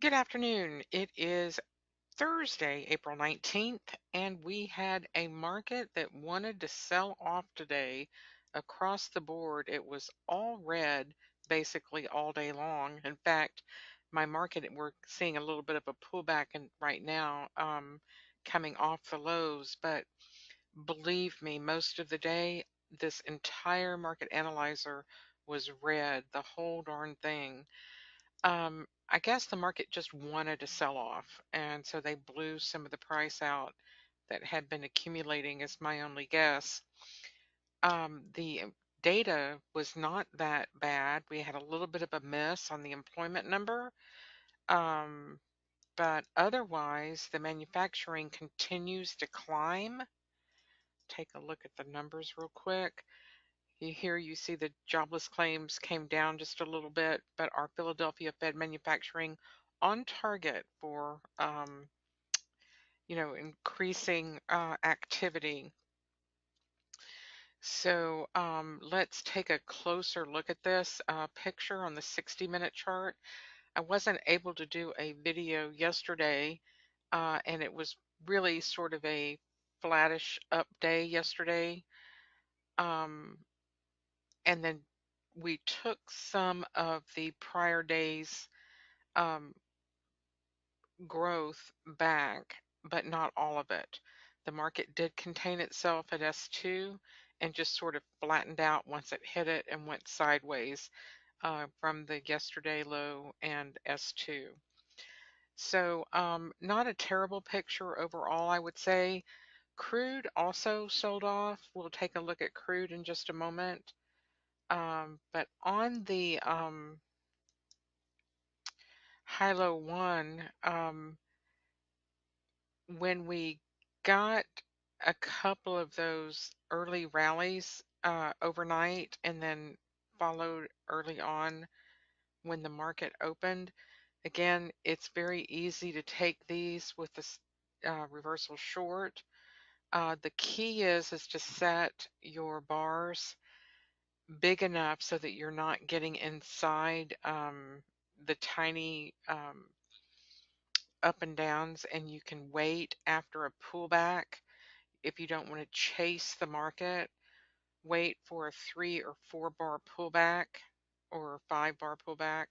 Good afternoon. It is Thursday, April 19th, and we had a market that wanted to sell off today across the board. It was all red basically all day long. In fact, my market, we're seeing a little bit of a pullback right now, coming off the lows. But believe me, most of the day, this entire market analyzer was red, the whole darn thing. I guess the market just wanted to sell off, and so they blew some of the price out that had been accumulating, is my only guess. The data was not that bad. We had a little bit of a miss on the employment number, um, but otherwise, the manufacturing continues to climb. Take a look at the numbers real quick. Here you see the jobless claims came down just a little bit, but our Philadelphia Fed manufacturing on target for increasing activity. So let's take a closer look at this picture on the 60-minute chart. I wasn't able to do a video yesterday, and it was really sort of a flattish up day yesterday. Um, and then we took some of the prior days um, growth back, but not all of it. The market did contain itself at S2 and just sort of flattened out once it hit it and went sideways from the yesterday low and S2. So not a terrible picture overall, I would say. Crude also sold off. We'll take a look at crude in just a moment. But on the high-low one, when we got a couple of those early rallies overnight and then followed early on when the market opened, again, it's very easy to take these with this reversal short. The key is to set your bars big enough so that you're not getting inside the tiny up and downs, and you can wait after a pullback. If you don't want to chase the market, wait for a 3 or 4 bar pullback or 5 bar pullback,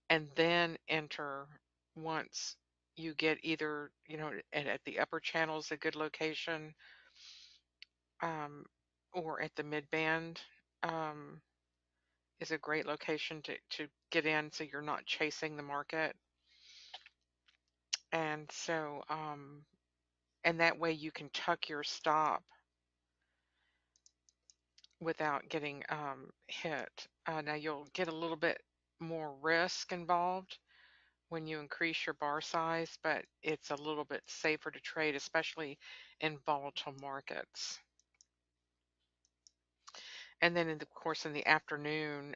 and then enter once you get either, at the upper channel is a good location, um, or at the mid band um, is a great location to get in so you're not chasing the market. And so, and that way you can tuck your stop without getting hit. Now you'll get a little bit more risk involved when you increase your bar size, but it's a little bit safer to trade, especially in volatile markets. And then, of course, in the afternoon,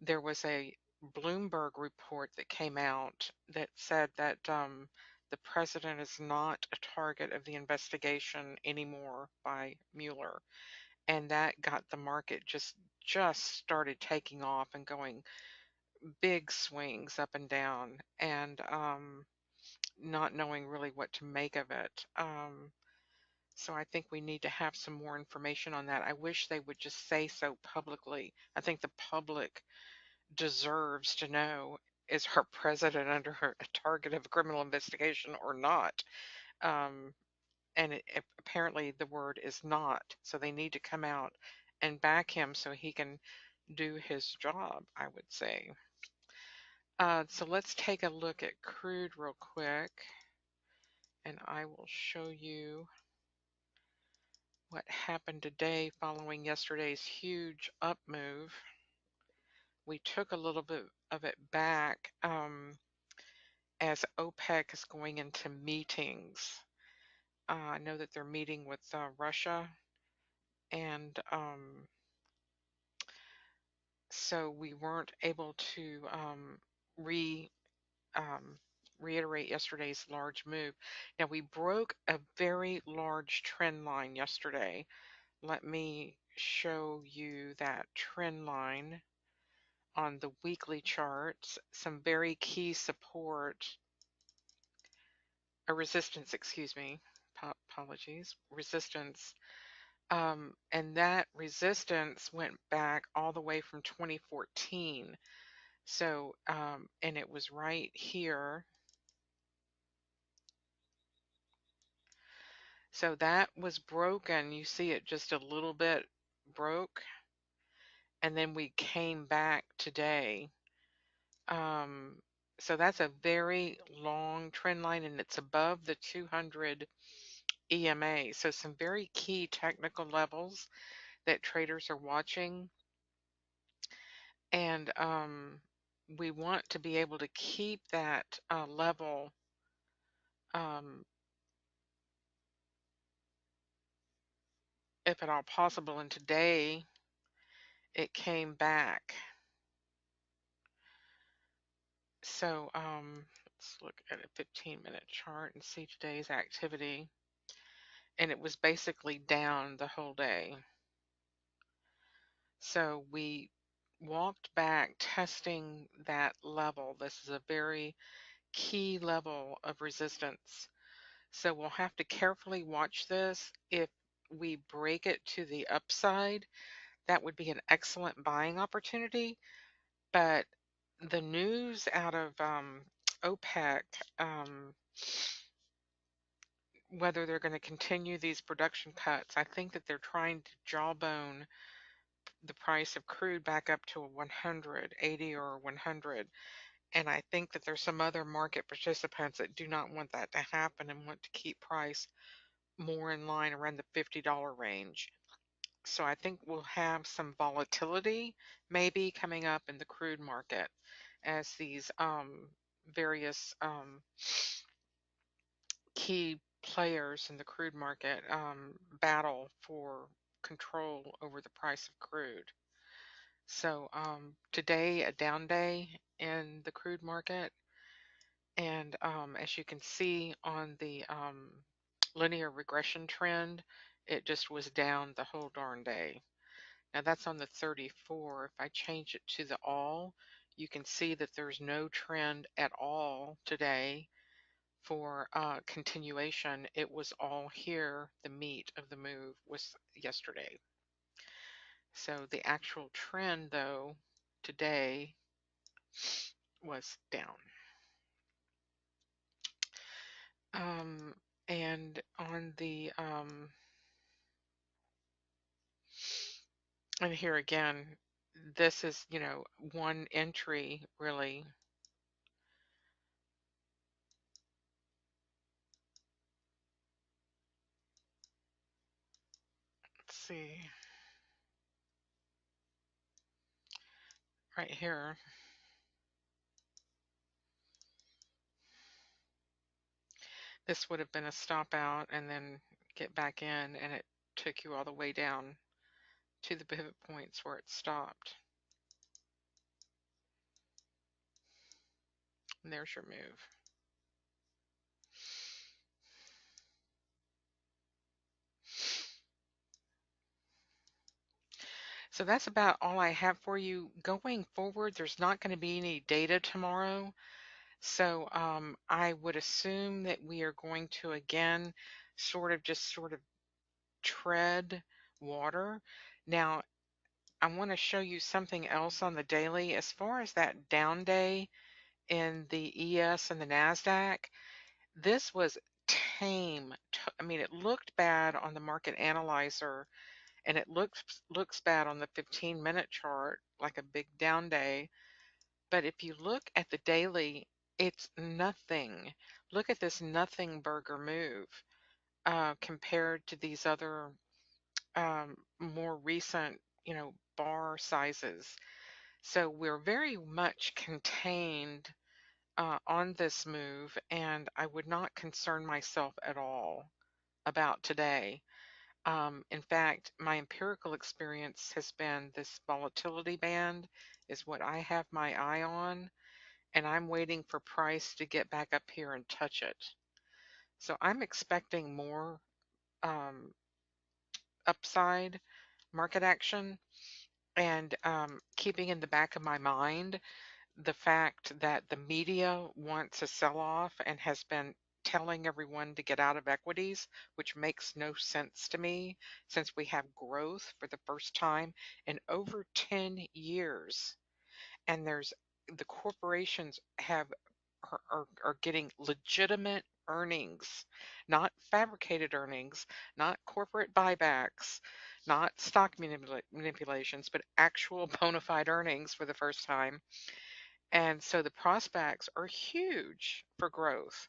there was a Bloomberg report that came out that said that the president is not a target of the investigation anymore by Mueller, and that got the market just started taking off and going big swings up and down, and not knowing really what to make of it. So I think we need to have some more information on that. I wish they would just say so publicly. I think the public deserves to know, is our president under a target of a criminal investigation or not? Um, and apparently the word is not. So they need to come out and back him so he can do his job, I would say. So let's take a look at crude real quick, and I will show you what happened today following yesterday's huge up move. We took a little bit of it back as OPEC is going into meetings. I know that they're meeting with Russia, and so we weren't able to re reiterate yesterday's large move. Now, we broke a very large trend line yesterday. Let me show you that trend line on the weekly charts, some very key support, or resistance, excuse me, apologies, resistance. And that resistance went back all the way from 2014. So, and it was right here. So that was broken. You see it just a little bit broke. And then we came back today. Um, so that's a very long trend line, and it's above the 200 EMA. So some very key technical levels that traders are watching. And we want to be able to keep that level um, if at all possible. And today it came back. So let's look at a 15-minute chart and see today's activity. And it was basically down the whole day. So we walked back testing that level. This is a very key level of resistance. So we'll have to carefully watch this. If we break it to the upside, that would be an excellent buying opportunity. But the news out of OPEC, whether they're going to continue these production cuts, I think that they're trying to jawbone the price of crude back up to 180 or 100. And I think that there's some other market participants that do not want that to happen and want to keep price more in line around the $50 range. So I think we'll have some volatility maybe coming up in the crude market as these various key players in the crude market battle for control over the price of crude. So today, a down day in the crude market. And as you can see on the linear regression trend, it just was down the whole darn day. Now that's on the 34. If I change it to the all, you can see that there's no trend at all today for continuation. It was all here. The meat of the move was yesterday. So the actual trend, though, today was down. Um, and on the and here again, this is, one entry really. Let's see. Right here. This would have been a stop out and then get back in, and it took you all the way down to the pivot points where it stopped. And there's your move. So that's about all I have for you. Going forward, there's not going to be any data tomorrow. So I would assume that we are going to again sort of tread water. Now, I want to show you something else on the daily. As far as that down day in the ES and the NASDAQ, this was tame. I mean, it looked bad on the market analyzer, and it looks bad on the 15-minute chart, like a big down day. But if you look at the daily, it's nothing. Look at this nothing burger move compared to these other more recent, bar sizes. So we're very much contained on this move, and I would not concern myself at all about today. In fact, my empirical experience has been this volatility band is what I have my eye on, and I'm waiting for price to get back up here and touch it. So I'm expecting more um, upside market action. And keeping in the back of my mind the fact that the media wants a sell off and has been telling everyone to get out of equities, which makes no sense to me since we have growth for the first time in over 10 years. And the corporations are getting legitimate earnings, not fabricated earnings, not corporate buybacks, not stock manipulations, but actual bona fide earnings for the first time. And so the prospects are huge for growth.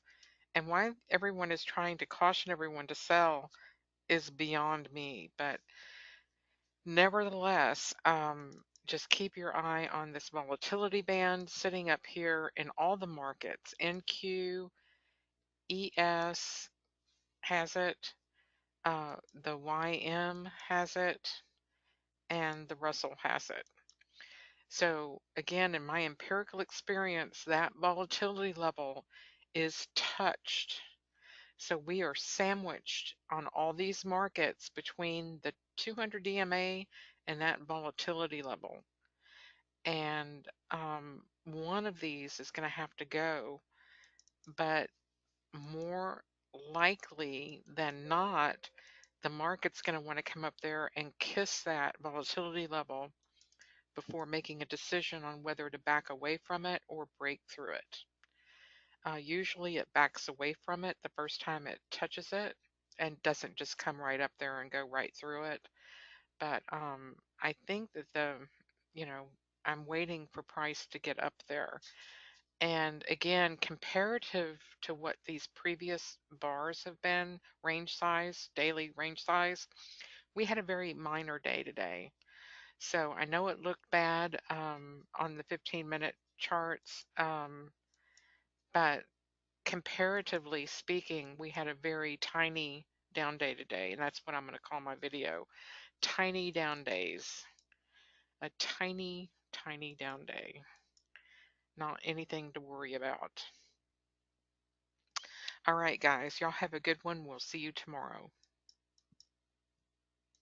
And why everyone is trying to caution everyone to sell is beyond me. But nevertheless, just keep your eye on this volatility band sitting up here in all the markets. NQ, ES has it, the YM has it, and the Russell has it. So again, in my empirical experience, that volatility level is touched. So we are sandwiched on all these markets between the 200 EMA and that volatility level. And one of these is going to have to go, but more likely than not, the market's going to want to come up there and kiss that volatility level before making a decision on whether to back away from it or break through it. Usually it backs away from it the first time it touches it and doesn't just come right up there and go right through it. But I think that you know, I'm waiting for price to get up there. And again, comparative to what these previous bars have been, range size, daily range size, we had a very minor day today. So I know it looked bad on the 15-minute charts, but comparatively speaking, we had a very tiny down day today, and that's what I'm going to call my video. Tiny down days. A tiny, tiny down day. Not anything to worry about. All right, guys, y'all have a good one. We'll see you tomorrow.